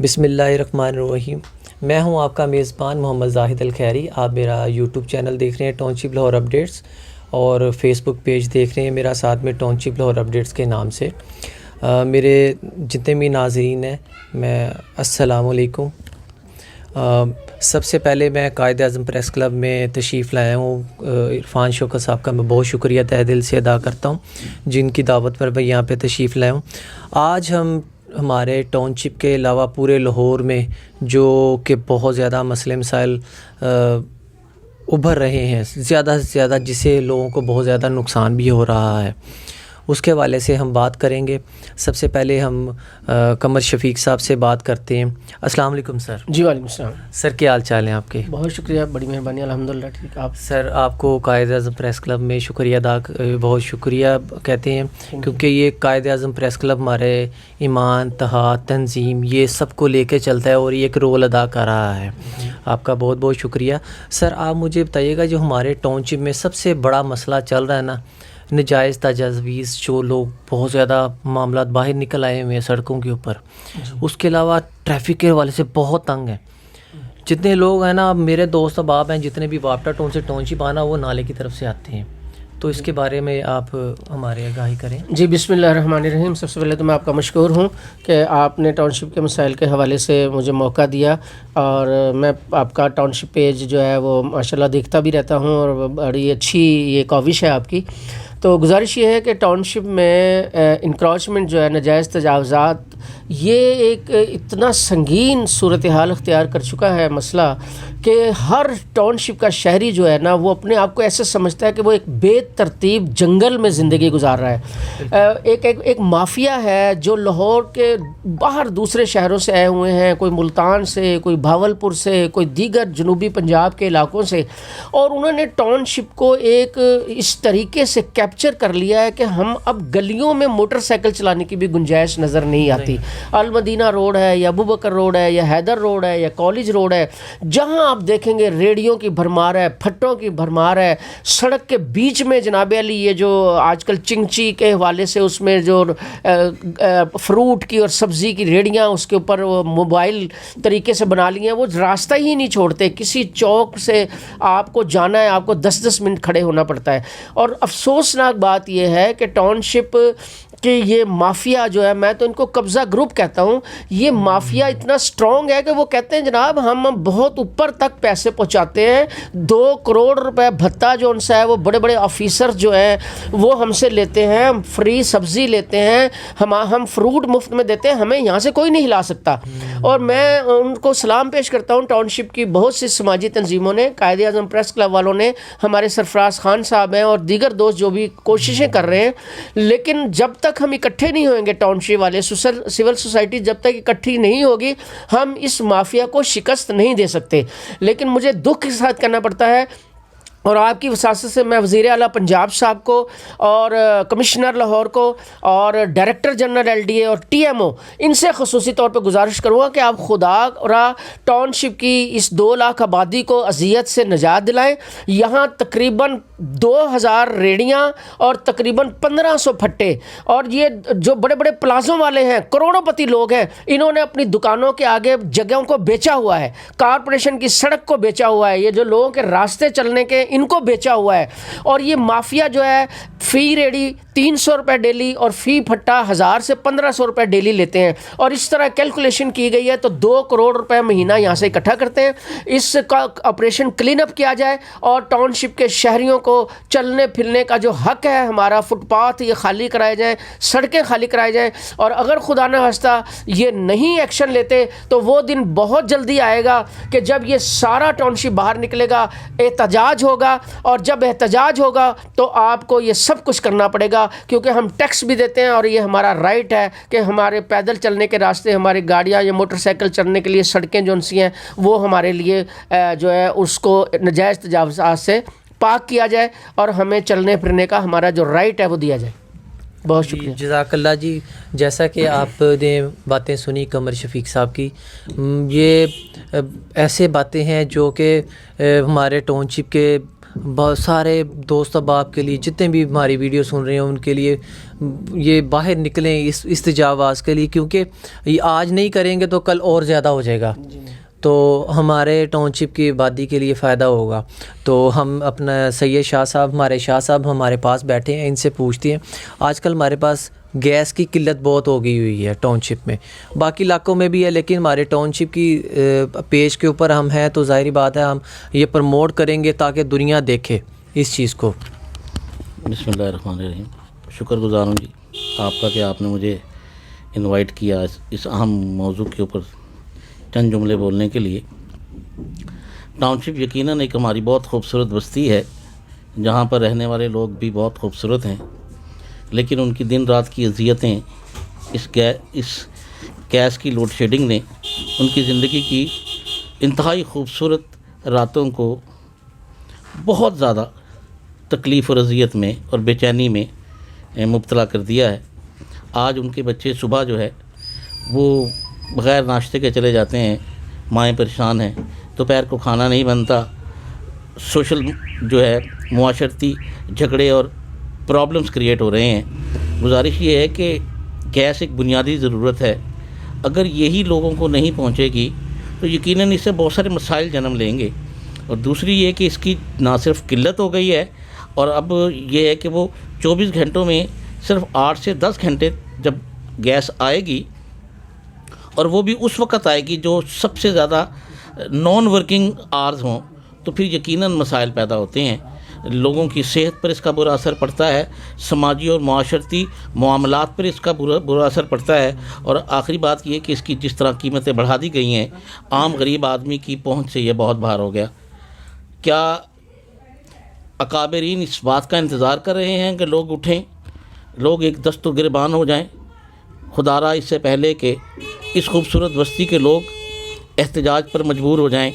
بسم اللہ الرحمن الرحیم. میں ہوں آپ کا میزبان محمد زاہد الخیری. آپ میرا یوٹیوب چینل دیکھ رہے ہیں ٹاؤن شپ لاہور اپڈیٹس, اور فیس بک پیج دیکھ رہے ہیں میرا ساتھ میں ٹاؤن شپ لاہور اپڈیٹس کے نام سے. میرے جتنے بھی ناظرین ہیں, میں السلام علیکم. سب سے پہلے میں قائد اعظم پریس کلب میں تشریف لایا ہوں. عرفان شوکت صاحب کا میں بہت شکریہ تہ دل سے ادا کرتا ہوں, جن کی دعوت پر میں یہاں پہ تشریف لایا ہوں. آج ہمارے ٹاؤن شپ کے علاوہ پورے لاہور میں جو کہ بہت زیادہ مسئلے مسائل ابھر رہے ہیں, زیادہ سے زیادہ جسے لوگوں کو بہت زیادہ نقصان بھی ہو رہا ہے, اس کے حوالے سے ہم بات کریں گے. سب سے پہلے ہم قمر شفیق صاحب سے بات کرتے ہیں. السلام علیکم سر. جی وعلیکم السلام سر, کیا حال چال ہیں آپ کے؟ بہت شکریہ, بڑی مہربانی, الحمدللہ ٹھیک. آپ سر, آپ کو قائد اعظم پریس کلب میں بہت شکریہ کہتے ہیں, کیونکہ یہ قائد اعظم پریس کلب ہمارے ایمان, اتحاد, تنظیم یہ سب کو لے کے چلتا ہے اور یہ ایک رول ادا کر رہا ہے. آپ کا بہت بہت شکریہ. سر, آپ مجھے بتائیے گا, جو ہمارے ٹاؤن شپ میں سب سے بڑا مسئلہ چل رہا ہے نا, نجائز تجاویز, جو لوگ بہت زیادہ معاملات باہر نکل آئے ہوئے ہیں سڑکوں کے اوپر, اس کے علاوہ ٹریفک کے حوالے سے بہت تنگ ہیں. جتنے لوگ ہیں نا, میرے دوست احباب ہیں جتنے بھی وابٹا ٹاؤن سے ٹاؤن شپ آنا, وہ نالے کی طرف سے آتے ہیں. تو اس کے بارے میں آپ ہمارے آگاہی کریں. جی بسم اللہ الرحمن الرحیم. سب سے پہلے تو میں آپ کا مشکور ہوں کہ آپ نے ٹاؤن شپ کے مسائل کے حوالے سے مجھے موقع دیا, اور میں آپ کا ٹاؤن شپ پیج جو ہے وہ ماشاءاللہ دیکھتا بھی رہتا ہوں, اور بڑی اچھی یہ کاوش ہے آپ کی. تو گزارش یہ ہے کہ ٹاؤن شپ میں انکروچمنٹ جو ہے, ناجائز تجاوزات, یہ ایک اتنا سنگین صورتحال اختیار کر چکا ہے مسئلہ کہ ہر ٹاؤن شپ کا شہری جو ہے نا, وہ اپنے آپ کو ایسے سمجھتا ہے کہ وہ ایک بے ترتیب جنگل میں زندگی گزار رہا ہے. ایک مافیا ہے جو لاہور کے باہر دوسرے شہروں سے آئے ہوئے ہیں, کوئی ملتان سے, کوئی بھاولپور سے, کوئی دیگر جنوبی پنجاب کے علاقوں سے, اور انہوں نے ٹاؤن شپ کو ایک اس طریقے سے کیپچر کر لیا ہے کہ ہم اب گلیوں میں موٹر سائیکل چلانے کی بھی گنجائش نظر نہیں آتی. المدینہ روڈ ہے, یا ابوبکر روڈ ہے, یا حیدر روڈ ہے, یا کالج روڈ ہے, جہاں آپ دیکھیں گے ریڑیوں کی بھرمار ہے, پھٹوں کی بھرمار ہے. سڑک کے بیچ میں جناب علی یہ جو آج کل چنگچی کے حوالے سے اس میں جو فروٹ کی اور سبزی کی ریڑیاں اس کے اوپر موبائل طریقے سے بنا لی ہیں, وہ راستہ ہی نہیں چھوڑتے. کسی چوک سے آپ کو جانا ہے, آپ کو 10-10 منٹ کھڑے ہونا پڑتا ہے. اور افسوسناک بات یہ ہے کہ ٹاؤن شپ کہ یہ مافیا جو ہے, میں تو ان کو قبضہ گروپ کہتا ہوں, یہ مافیا اتنا سٹرونگ ہے کہ وہ کہتے ہیں جناب ہم بہت اوپر تک پیسے پہنچاتے ہیں, 2 کروڑ روپے بھتہ جو ان سے ہے, وہ بڑے بڑے آفیسر جو ہیں وہ ہم سے لیتے ہیں, فری سبزی لیتے ہیں, ہم فروٹ مفت میں دیتے ہیں, ہمیں یہاں سے کوئی نہیں ہلا سکتا. اور میں ان کو سلام پیش کرتا ہوں. ٹاؤن شپ کی بہت سی سماجی تنظیموں نے, قائد اعظم پریس کلب والوں نے, ہمارے سرفراز خان صاحب ہیں, اور دیگر دوست جو بھی کوششیں کر رہے ہیں, لیکن جب تک ہم اکٹھے نہیں ہوئیں گے, ٹاؤن شپ والے سول سوسائٹی جب تک اکٹھی نہیں ہوگی, ہم اس مافیا کو شکست نہیں دے سکتے. لیکن مجھے دکھ کے ساتھ کرنا پڑتا ہے, اور آپ کی وساطت سے میں وزیر اعلیٰ پنجاب صاحب کو, اور کمشنر لاہور کو, اور ڈائریکٹر جنرل LDA اور TMO, ان سے خصوصی طور پہ گزارش کروں گا کہ آپ خدا را ٹاؤن شپ کی اس 2 لاکھ آبادی کو اذیت سے نجات دلائیں. یہاں تقریباً 2000 ریڑیاں اور تقریباً 1500 پھٹے, اور یہ جو بڑے بڑے پلازوں والے ہیں, کروڑوں پتی لوگ ہیں, انہوں نے اپنی دکانوں کے آگے جگہوں کو بیچا ہوا ہے, کارپوریشن کی سڑک کو بیچا ہوا ہے, یہ جو لوگوں کے راستے چلنے کے ان کو بیچا ہوا ہے. اور یہ مافیا جو ہے فی ریڑی 300 روپے ڈیلی اور فی پھٹا 1000 سے 1500 روپے ڈیلی لیتے ہیں, اور اس طرح کیلکولیشن کی گئی ہے تو 2 کروڑ روپے مہینہ یہاں سے اکٹھا کرتے ہیں. اس کا آپریشن کلین اپ کیا جائے, اور ٹاؤن شپ کے شہریوں کو چلنے پھرنے کا جو حق ہے ہمارا, فٹ پاتھ یہ خالی کرائے جائیں, سڑکیں خالی کرائے جائیں. اور اگر خدا نہ خواستہ یہ نہیں ایکشن لیتے تو وہ دن بہت جلدی آئے گا کہ جب یہ سارا ٹاؤن شپ باہر نکلے گا, احتجاج ہوگا, اور جب احتجاج ہوگا تو آپ کو یہ سب کچھ کرنا پڑے گا, کیونکہ ہم ٹیکس بھی دیتے ہیں, اور یہ ہمارا رائٹ ہے کہ ہمارے پیدل چلنے کے راستے, ہماری گاڑیاں یا موٹر سائیکل چلنے کے لیے سڑکیں جو سی ہیں وہ ہمارے لیے جو ہے اس کو نجائز تجاوزات سے پاک کیا جائے, اور ہمیں چلنے پھرنے کا ہمارا جو رائٹ ہے وہ دیا جائے. بہت شکریہ. جزاک اللہ جی. جیسا کہ آپ نے باتیں سنی قمر شفیق صاحب کی, یہ ایسے باتیں ہیں جو کہ ہمارے ٹاؤن شپ کے بہت سارے دوست احباب کے لیے جتنے بھی ہماری ویڈیو سن رہے ہیں ان کے لیے یہ باہر نکلیں اس استجاب آواز کے لیے، کیونکہ یہ آج نہیں کریں گے تو کل اور زیادہ ہو جائے گا، تو ہمارے ٹاؤن شپ کی آبادی کے لیے فائدہ ہوگا۔ تو ہم اپنا سید شاہ صاحب، ہمارے شاہ صاحب ہمارے پاس بیٹھے ہیں، ان سے پوچھتے ہیں۔ آج کل ہمارے پاس گیس کی قلت بہت ہو گئی ہوئی ہے ٹاؤن شپ میں، باقی علاقوں میں بھی ہے، لیکن ہمارے ٹاؤن شپ کی پیج کے اوپر ہم ہیں تو ظاہری بات ہے ہم یہ پروموٹ کریں گے تاکہ دنیا دیکھے اس چیز کو۔ بسم اللہ الرحمن الرحیم۔ شکر گزار ہوں جی آپ کا کہ آپ نے مجھے انوائٹ کیا اس اہم موضوع کے اوپر چند جملے بولنے کے لیے۔ ٹاؤن شپ یقیناً ایک ہماری بہت خوبصورت بستی ہے جہاں پر رہنے والے لوگ بھی بہت خوبصورت ہیں، لیکن ان کی دن رات کی اذیتیں، اس گیس کی لوڈ شیڈنگ نے ان کی زندگی کی انتہائی خوبصورت راتوں کو بہت زیادہ تکلیف اور اذیت میں اور بے چینی میں مبتلا کر دیا ہے۔ آج ان کے بچے صبح جو ہے وہ بغیر ناشتے کے چلے جاتے ہیں، مائیں پریشان ہیں، دوپہر کو کھانا نہیں بنتا، سوشل جو ہے معاشرتی جھگڑے اور پرابلمس کریٹ ہو رہے ہیں۔ گزارش یہ ہے کہ گیس ایک بنیادی ضرورت ہے، اگر یہی لوگوں کو نہیں پہنچے گی تو یقیناً اس سے بہت سارے مسائل جنم لیں گے۔ اور دوسری یہ کہ اس کی نہ صرف قلت ہو گئی ہے، اور اب یہ ہے کہ وہ 24 گھنٹوں میں صرف 8 سے 10 گھنٹے جب گیس آئے گی، اور وہ بھی اس وقت آئے گی جو سب سے زیادہ نان ورکنگ آورز ہوں، تو پھر یقیناً مسائل پیدا ہوتے ہیں۔ لوگوں کی صحت پر اس کا برا اثر پڑتا ہے، سماجی اور معاشرتی معاملات پر اس کا برا اثر پڑتا ہے، اور آخری بات یہ کہ اس کی جس طرح قیمتیں بڑھا دی گئی ہیں، عام غریب آدمی کی پہنچ سے یہ بہت باہر ہو گیا۔ کیا اکابرین اس بات کا انتظار کر رہے ہیں کہ لوگ اٹھیں، لوگ ایک دست و گریبان ہو جائیں؟ خدا را اس سے پہلے کہ اس خوبصورت بستی کے لوگ احتجاج پر مجبور ہو جائیں،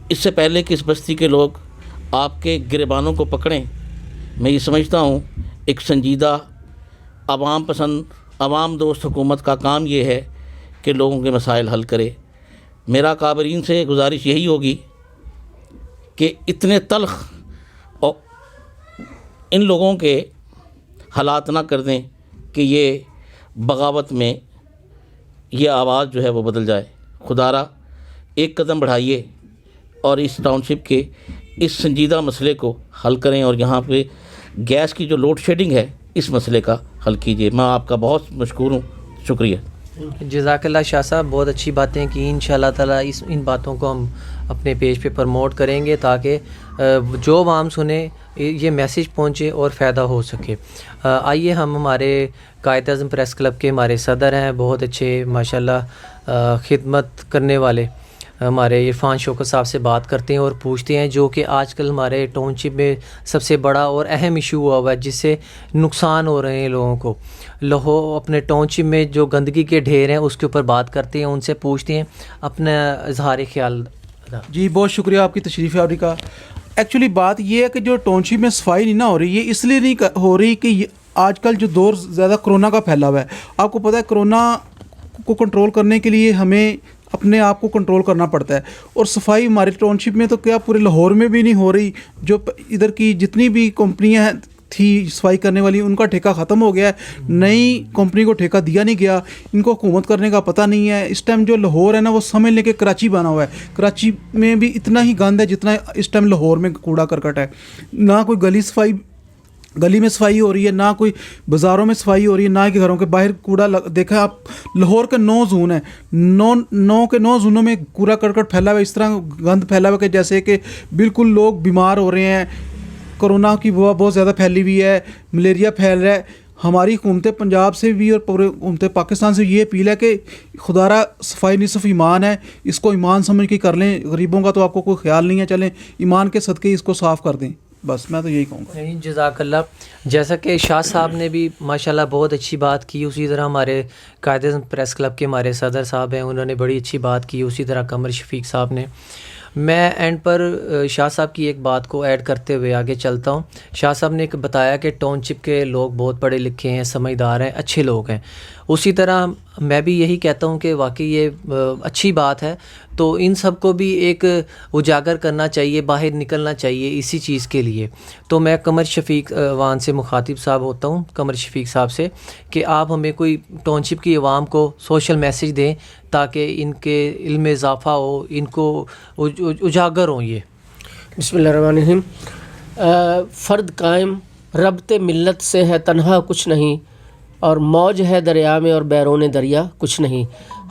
اس سے پہلے کہ اس بستی کے لوگ آپ کے گریبانوں کو پکڑیں، میں یہ سمجھتا ہوں ایک سنجیدہ عوام پسند، عوام دوست حکومت کا کام یہ ہے کہ لوگوں کے مسائل حل کرے۔ میرا اکابرین سے گزارش یہی ہوگی کہ اتنے تلخ اور ان لوگوں کے حالات نہ کر دیں کہ یہ بغاوت میں یہ آواز جو ہے وہ بدل جائے۔ خدا را ایک قدم بڑھائیے اور اس ٹاؤن شپ کے اس سنجیدہ مسئلے کو حل کریں، اور یہاں پہ گیس کی جو لوڈ شیڈنگ ہے اس مسئلے کا حل کیجیے۔ میں آپ کا بہت مشکور ہوں، شکریہ۔ جزاک اللہ شاہ صاحب، بہت اچھی باتیں کی۔ انشاءاللہ تعالیٰ ان باتوں کو ہم اپنے پیج پہ پروموٹ کریں گے تاکہ جو عوام سنے یہ میسیج پہنچے اور فائدہ ہو سکے۔ آئیے ہم ہمارے قائد اعظم پریس کلب کے ہمارے صدر ہیں، بہت اچھے ماشاءاللہ خدمت کرنے والے ہمارے عرفان شوکت صاحب سے بات کرتے ہیں اور پوچھتے ہیں جو کہ آج کل ہمارے ٹاؤن شپ میں سب سے بڑا اور اہم ایشو ہوا ہے جس سے نقصان ہو رہے ہیں لوگوں کو۔ اپنے ٹاؤن شپ میں جو گندگی کے ڈھیر ہیں اس کے اوپر بات کرتے ہیں، ان سے پوچھتے ہیں اپنا اظہار خیال۔ جی بہت شکریہ آپ کی تشریف آوری کا۔ ایکچولی بات یہ ہے کہ جو ٹاؤن شپ میں صفائی نہیں نہ ہو رہی، یہ اس لیے نہیں ہو رہی کہ آج کل جو دور زیادہ کرونا کا پھیلا ہوا ہے، آپ کو پتہ ہے کرونا کو کنٹرول کرنے کے لیے ہمیں اپنے آپ کو کنٹرول کرنا پڑتا ہے، اور صفائی ہمارے ٹاؤن شپ میں تو کیا پورے لاہور میں بھی نہیں ہو رہی۔ جو ادھر کی جتنی بھی کمپنیاں تھی صفائی کرنے والی ان کا ٹھیکہ ختم ہو گیا ہے، نئی کمپنی کو ٹھیکہ دیا نہیں گیا، ان کو حکومت کرنے کا پتہ نہیں ہے۔ اس ٹائم جو لاہور ہے نا وہ سمجھ لیں کہ کراچی بنا ہوا ہے، کراچی میں بھی اتنا ہی گند ہے جتنا اس ٹائم لاہور میں کوڑا کرکٹ ہے۔ نہ کوئی گلی میں صفائی ہو رہی ہے، نہ کوئی بازاروں میں صفائی ہو رہی ہے، نہ کہ گھروں کے باہر کوڑا دیکھا آپ۔ لاہور کے 9 زون ہیں، 9 زونوں میں کوڑا کرکٹ پھیلا ہوا ہے، اس طرح گند پھیلا ہوا کہ جیسے کہ بالکل لوگ بیمار ہو رہے ہیں۔ کرونا کی وبا بہت زیادہ پھیلی ہوئی ہے، ملیریا پھیل رہا ہے۔ ہماری حکومت پنجاب سے بھی اور پورے حکومت پاکستان سے یہ اپیل ہے کہ خدا را صفائی نصف ایمان ہے، اس کو ایمان سمجھ کے کر لیں۔ غریبوں کا تو آپ کو کوئی خیال نہیں ہے، چلیں ایمان کے صدقے اس کو صاف کر دیں، بس میں تو یہی کہوں گا۔ جزاک اللہ۔ جیسا کہ شاہ صاحب نے بھی ماشاءاللہ بہت اچھی بات کی، اسی طرح ہمارے قائد اعظم پریس کلب کے ہمارے صدر صاحب ہیں، انہوں نے بڑی اچھی بات کی، اسی طرح قمر شفیق صاحب نے۔ میں اینڈ پر شاہ صاحب کی ایک بات کو ایڈ کرتے ہوئے آگے چلتا ہوں۔ شاہ صاحب نے بتایا کہ ٹاؤن شپ کے لوگ بہت پڑھے لکھے ہیں، سمجھدار ہیں، اچھے لوگ ہیں۔ اسی طرح میں بھی یہی کہتا ہوں کہ واقعی یہ اچھی بات ہے. تو ان سب کو بھی ایک اجاگر کرنا چاہیے, باہر نکلنا چاہیے اسی چیز کے لیے. تو میں قمر شفیق وان سے مخاطب صاحب ہوتا ہوں, قمر شفیق صاحب سے, کہ آپ ہمیں کوئی ٹاؤن شپ کی عوام کو سوشل میسیج دیں تاکہ ان کے علم میں اضافہ ہو, ان کو اجاگر ہوں. یہ بسم اللہ الرحمن الرحیم. فرد قائم ربط ملت سے ہے تنہا کچھ نہیں, اور موج ہے دریا میں اور بیرون دریا کچھ نہیں.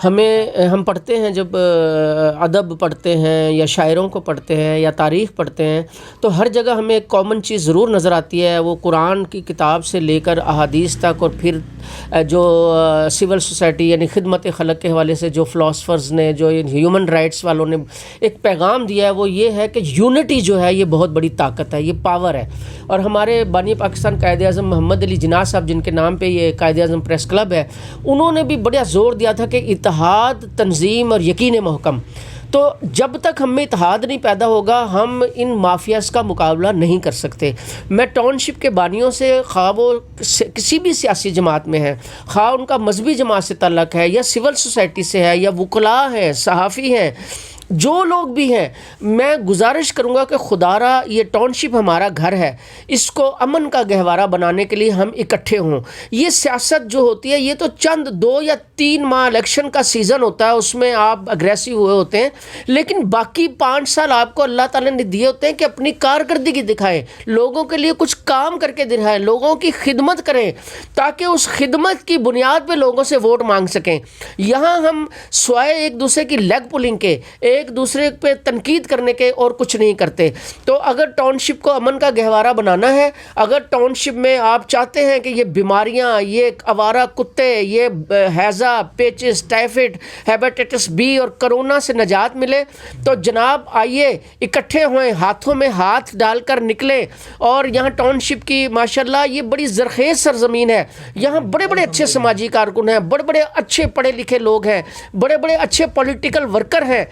ہم پڑھتے ہیں جب ادب پڑھتے ہیں یا شاعروں کو پڑھتے ہیں یا تاریخ پڑھتے ہیں تو ہر جگہ ہمیں ایک کامن چیز ضرور نظر آتی ہے. وہ قرآن کی کتاب سے لے کر احادیث تک, اور پھر جو سول سوسائٹی یعنی خدمت خلق کے حوالے سے جو فلاسفرز نے, جو ہیومن رائٹس والوں نے ایک پیغام دیا ہے, وہ یہ ہے کہ یونٹی جو ہے یہ بہت بڑی طاقت ہے, یہ پاور ہے. اور ہمارے بانی پاکستان قائد اعظم محمد علی جناح صاحب, جن کے نام پہ یہ قائد اعظم پریس کلب ہے, انہوں نے بھی بڑا زور دیا تھا کہ اتحاد, تنظیم اور یقین محکم. تو جب تک ہم میں اتحاد نہیں پیدا ہوگا ہم ان مافیاز کا مقابلہ نہیں کر سکتے. میں ٹاؤن شپ کے بانیوں سے, خواہ وہ کسی بھی سیاسی جماعت میں ہیں, خواہ ان کا مذہبی جماعت سے تعلق ہے یا سول سوسائٹی سے ہے یا وکلاء ہیں, صحافی ہیں, جو لوگ بھی ہیں, میں گزارش کروں گا کہ خدارا یہ ٹاؤن شپ ہمارا گھر ہے, اس کو امن کا گہوارہ بنانے کے لیے ہم اکٹھے ہوں. یہ سیاست جو ہوتی ہے یہ تو چند 2 یا 3 ماہ الیکشن کا سیزن ہوتا ہے, اس میں آپ اگریسو ہوئے ہوتے ہیں, لیکن باقی 5 سال آپ کو اللہ تعالیٰ نے دیے ہوتے ہیں کہ اپنی کارکردگی دکھائیں, لوگوں کے لیے کچھ کام کر کے دکھائیں, لوگوں کی خدمت کریں تاکہ اس خدمت کی بنیاد پہ لوگوں سے ووٹ مانگ سکیں. یہاں ہم سوائے ایک دوسرے کی لیگ پولنگ کے, ایک دوسرے پہ تنقید کرنے کے اور کچھ نہیں کرتے. تو اگر ٹاؤن شپ کو امن کا گہوارہ بنانا ہے, اگر ٹاؤن شپ میں آپ چاہتے ہیں کہ یہ بیماریاں, یہ آوارہ کتے, یہ ہیضہ, پیچس, ٹائفائڈ, ہیپاٹائٹس بی اور کرونا سے نجات ملے, تو جناب آئیے اکٹھے ہوئیں, ہاتھوں میں ہاتھ ڈال کر نکلیں. اور یہاں ٹاؤن شپ کی ماشاءاللہ یہ بڑی زرخیز سرزمین ہے, یہاں بڑے بڑے اچھے سماجی کارکن ہیں, بڑے بڑے اچھے پڑھے لکھے لوگ ہیں, بڑے بڑے اچھے پولیٹیکل ورکر ہیں.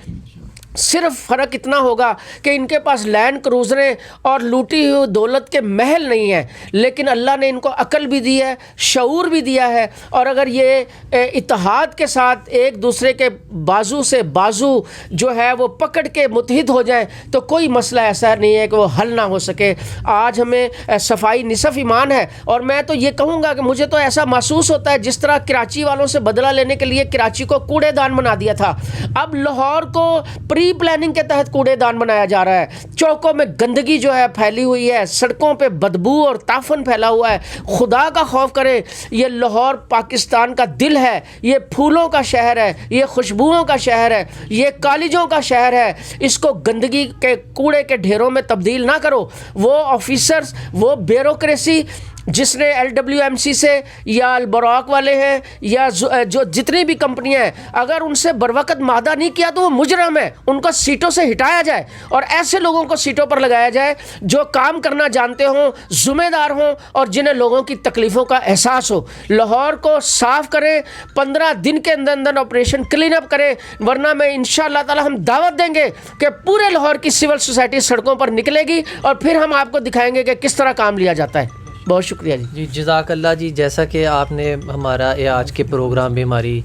صرف فرق اتنا ہوگا کہ ان کے پاس لینڈ کروزریں اور لوٹی ہوئی دولت کے محل نہیں ہیں, لیکن اللہ نے ان کو عقل بھی دی ہے, شعور بھی دیا ہے. اور اگر یہ اتحاد کے ساتھ ایک دوسرے کے بازو سے بازو جو ہے وہ پکڑ کے متحد ہو جائیں تو کوئی مسئلہ ایسا نہیں ہے کہ وہ حل نہ ہو سکے. آج ہمیں صفائی نصف ایمان ہے, اور میں تو یہ کہوں گا کہ مجھے تو ایسا محسوس ہوتا ہے جس طرح کراچی والوں سے بدلہ لینے کے لیے کراچی کو کوڑے دان بنا دیا تھا, اب لاہور کو پلاننگ کے تحت کوڑے دان بنایا جا رہا ہے. چوکوں میں گندگی جو ہے پھیلی ہوئی ہے, سڑکوں پہ بدبو اور تعفن پھیلا ہوا ہے. خدا کا خوف کرے, یہ لاہور پاکستان کا دل ہے, یہ پھولوں کا شہر ہے, یہ خوشبوؤں کا شہر ہے, یہ کالجوں کا شہر ہے. اس کو گندگی کے کوڑے کے ڈھیروں میں تبدیل نہ کرو. وہ آفیسرز, وہ بیوروکریسی جس نے LWMC سے یا البراق والے ہیں یا جو جتنی بھی کمپنیاں ہیں, اگر ان سے بروقت معاہدہ نہیں کیا تو وہ مجرم ہے, ان کو سیٹوں سے ہٹایا جائے اور ایسے لوگوں کو سیٹوں پر لگایا جائے جو کام کرنا جانتے ہوں, ذمہ دار ہوں اور جنہیں لوگوں کی تکلیفوں کا احساس ہو. لاہور کو صاف کریں, 15 دن کے اندر اندر آپریشن کلین اپ کریں, ورنہ میں انشاءاللہ تعالی ہم دعوت دیں گے کہ پورے لاہور کی سول سوسائٹی سڑکوں پر نکلے گی اور پھر ہم آپ کو دکھائیں گے کہ کس طرح کام لیا جاتا ہے. بہت شکریہ جی, جزاک اللہ جی. جیسا کہ آپ نے ہمارا آج کے پروگرام میں ہماری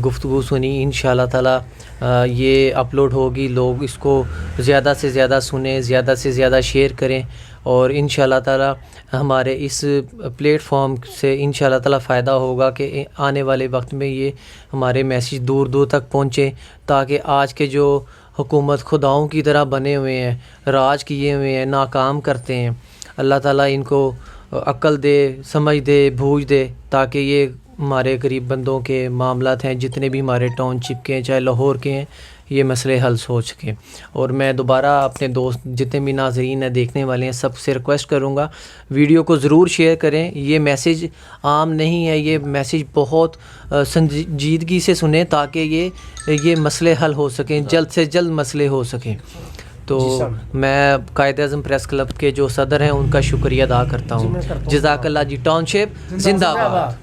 گفتگو سنی, انشاءاللہ تعالی یہ اپلوڈ ہوگی, لوگ اس کو زیادہ سے زیادہ سنیں, زیادہ سے زیادہ شیئر کریں, اور انشاءاللہ تعالی ہمارے اس پلیٹ فارم سے انشاءاللہ تعالی فائدہ ہوگا کہ آنے والے وقت میں یہ ہمارے میسیج دور دور تک پہنچیں, تاکہ آج کے جو حکومت خداؤں کی طرح بنے ہوئے ہیں, راج کیے ہوئے ہیں, ناکام کرتے ہیں, اللہ تعالی ان کو عقل دے, سمجھ دے, بوجھ دے, تاکہ یہ ہمارے غریب بندوں کے معاملات ہیں جتنے بھی ہمارے ٹاؤن شپ کے ہیں چاہے لاہور کے ہیں, یہ مسئلے حل ہو سکیں. اور میں دوبارہ اپنے دوست جتنے بھی ناظرین ہیں, دیکھنے والے ہیں, سب سے ریکویسٹ کروں گا ویڈیو کو ضرور شیئر کریں. یہ میسیج عام نہیں ہے, یہ میسیج بہت سنجیدگی سے سنیں تاکہ یہ مسئلے حل ہو سکیں, جلد سے جلد مسئلے ہو سکیں. تو میں قائد اعظم پریس کلب کے جو صدر ہیں ان کا شکریہ ادا کرتا ہوں. جزاک اللہ جی. ٹاؤن شپ زندہ باد.